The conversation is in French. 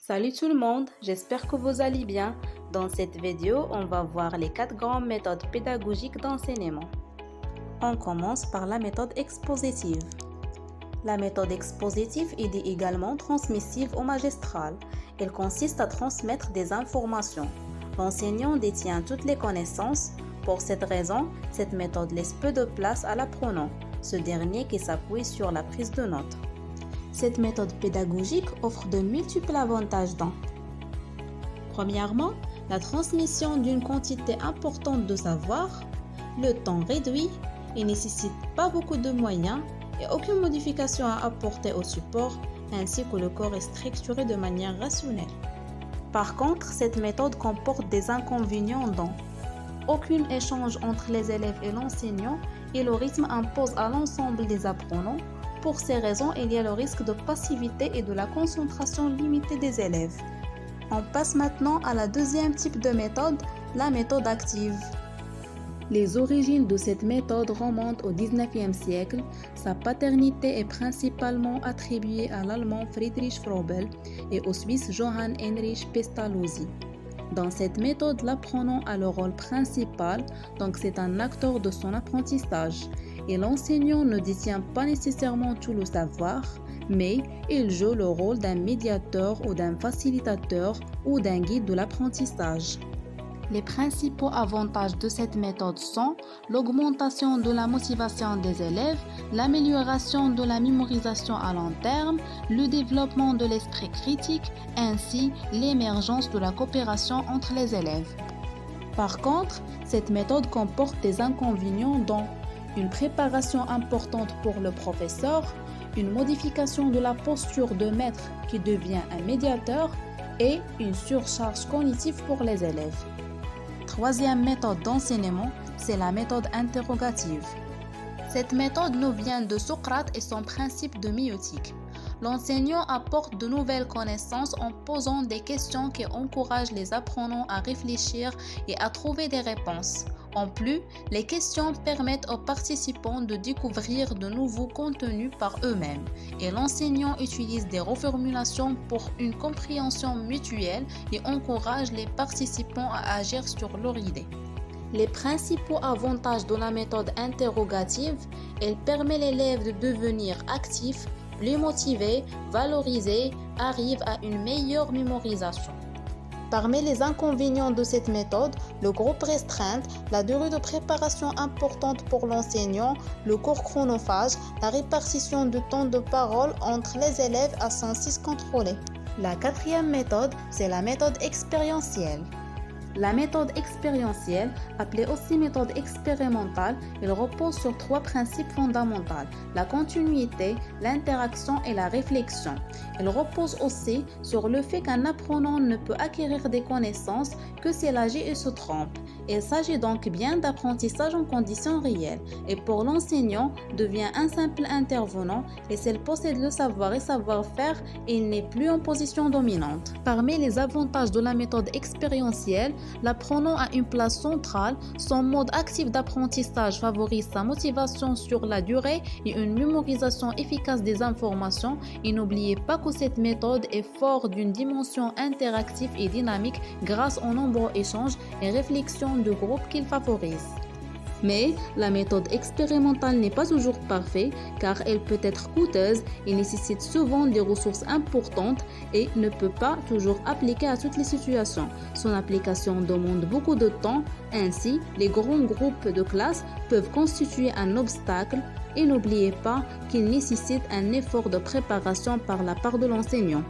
Salut tout le monde, j'espère que vous allez bien. Dans cette vidéo, on va voir les 4 grandes méthodes pédagogiques d'enseignement. On commence par la méthode expositive. La méthode expositive est dit également transmissive ou magistrale. Elle consiste à transmettre des informations. L'enseignant détient toutes les connaissances. Pour cette raison, cette méthode laisse peu de place à l'apprenant, ce dernier qui s'appuie sur la prise de notes. Cette méthode pédagogique offre de multiples avantages dont: premièrement, la transmission d'une quantité importante de savoir, le temps réduit, il ne nécessite pas beaucoup de moyens et aucune modification à apporter au support, ainsi que le corps est structuré de manière rationnelle. Par contre, cette méthode comporte des inconvénients dont aucun échange entre les élèves et l'enseignant et le rythme impose à l'ensemble des apprenants. Pour ces raisons, il y a le risque de passivité et de la concentration limitée des élèves. On passe maintenant à la deuxième type de méthode, la méthode active. Les origines de cette méthode remontent au XIXe siècle. Sa paternité est principalement attribuée à l'allemand Friedrich Froebel et au Suisse Johann Heinrich Pestalozzi. Dans cette méthode, l'apprenant a le rôle principal, donc c'est un acteur de son apprentissage. Et l'enseignant ne détient pas nécessairement tout le savoir, mais il joue le rôle d'un médiateur ou d'un facilitateur ou d'un guide de l'apprentissage. Les principaux avantages de cette méthode sont l'augmentation de la motivation des élèves, l'amélioration de la mémorisation à long terme, le développement de l'esprit critique, ainsi l'émergence de la coopération entre les élèves. Par contre, cette méthode comporte des inconvénients dont une préparation importante pour le professeur, une modification de la posture de maître qui devient un médiateur et une surcharge cognitive pour les élèves. Troisième méthode d'enseignement, c'est la méthode interrogative. Cette méthode nous vient de Socrate et son principe de méiotique. L'enseignant apporte de nouvelles connaissances en posant des questions qui encouragent les apprenants à réfléchir et à trouver des réponses. En plus, les questions permettent aux participants de découvrir de nouveaux contenus par eux-mêmes et l'enseignant utilise des reformulations pour une compréhension mutuelle et encourage les participants à agir sur leurs idées. Les principaux avantages de la méthode interrogative, elle permet l'élève de devenir actif, plus motivé, valorisé, arrive à une meilleure mémorisation. Parmi les inconvénients de cette méthode, le groupe restreint, la durée de préparation importante pour l'enseignant, le court chronophage, la répartition de temps de parole entre les élèves à sens contrôlé. La quatrième méthode, c'est la méthode expérientielle. La méthode expérientielle, appelée aussi méthode expérimentale, elle repose sur 3 principes fondamentaux, la continuité, l'interaction et la réflexion. Elle repose aussi sur le fait qu'un apprenant ne peut acquérir des connaissances que s'il agit et se trompe. Il s'agit donc bien d'apprentissage en conditions réelles et pour l'enseignant devient un simple intervenant et s'il possède le savoir et savoir-faire, il n'est plus en position dominante. Parmi les avantages de la méthode expérientielle, l'apprenant a une place centrale, son mode actif d'apprentissage favorise sa motivation sur la durée et une mémorisation efficace des informations et n'oubliez pas que cette méthode est forte d'une dimension interactive et dynamique grâce aux nombreux échanges et réflexions de groupe qu'il favorise. Mais la méthode expérimentale n'est pas toujours parfaite car elle peut être coûteuse et nécessite souvent des ressources importantes et ne peut pas toujours appliquer à toutes les situations. Son application demande beaucoup de temps, ainsi les grands groupes de classe peuvent constituer un obstacle et n'oubliez pas qu'il nécessite un effort de préparation par la part de l'enseignant.